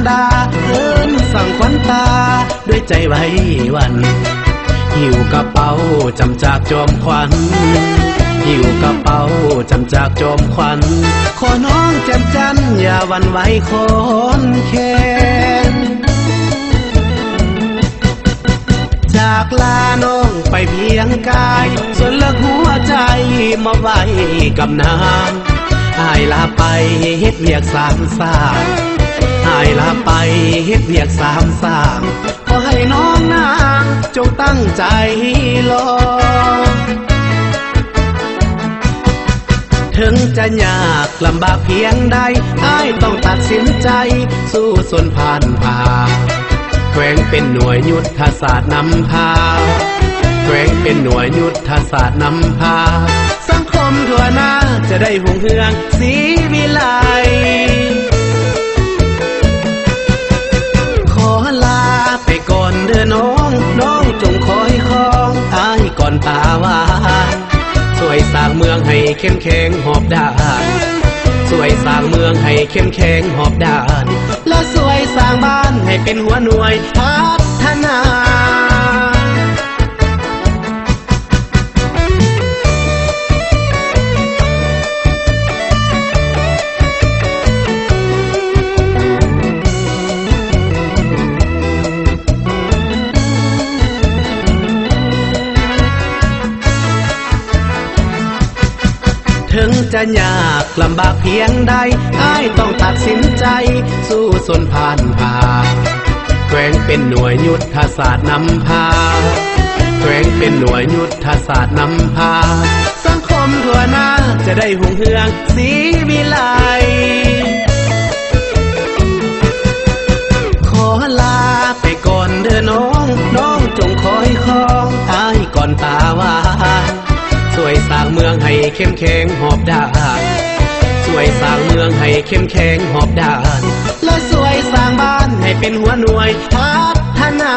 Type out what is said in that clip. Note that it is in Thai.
ดาเอิ้นสั่งขวัญตาด้วยใจไว้วันหิวกระเป๋าจำจากจอมขวัญหิวกระเป๋าจำจากจอมขวัญขอน้องแจ่มจันอย่าหวั่นไหวคนแค้นจากลาน้องไปเพียงกายส่วนเลิกหัวใจมาไว้กับนางอายลาไปเฮ็ดเวียกสามสางอายลาไปเฮ็ดเวียกสามสางขอให้น้องนางจงตั้งใจรอถึงจะยากลำบากเพียงใดอ้ายต้องตัดสินใจสู้ส่วนผ่านผ่าแขวงเป็นหน่วยยุทธศาสตร์นำพาแขวงเป็นหน่วยยุทธศาสตร์นำพาสังคมทั่วหน้าจะได้ห่วงเฮืองศรีวิไลขอลาไปก่อนเด้อน้องน้องจงคอยคองอ้ายก่อนตาหวานช่วยสร้างเมืองให้เข้มแข็งหอบด้านช่วยสร้างเมืองให้เข้มแข็งหอบด้านและช่วยสร้างบ้านให้เป็นหัวหน่วยพัฒนาถึงจะยากลำบากเพียงใดอ้ายต้องตัดสินใจสู้ส่วนผ่านผ่าแขวงเป็นหน่วยยุทธศาสตร์นำพาแขวงเป็นหน่วยยุทธศาสตร์นำพาสังคมทั่วหน้าจะได้ห่วงเฮืองศรีวิไลขอลาไปก่อนเด้อน้องน้องจงคอยคองอ้ายก่อนตาหวานช่วยสร้างเมืองให้เข้มแข็งหอบด้านช่วยสร้างเมืองให้เข้มแข็งหอบด้านและช่วยสร้างบ้านให้เป็นหัวหน่วยพัฒนา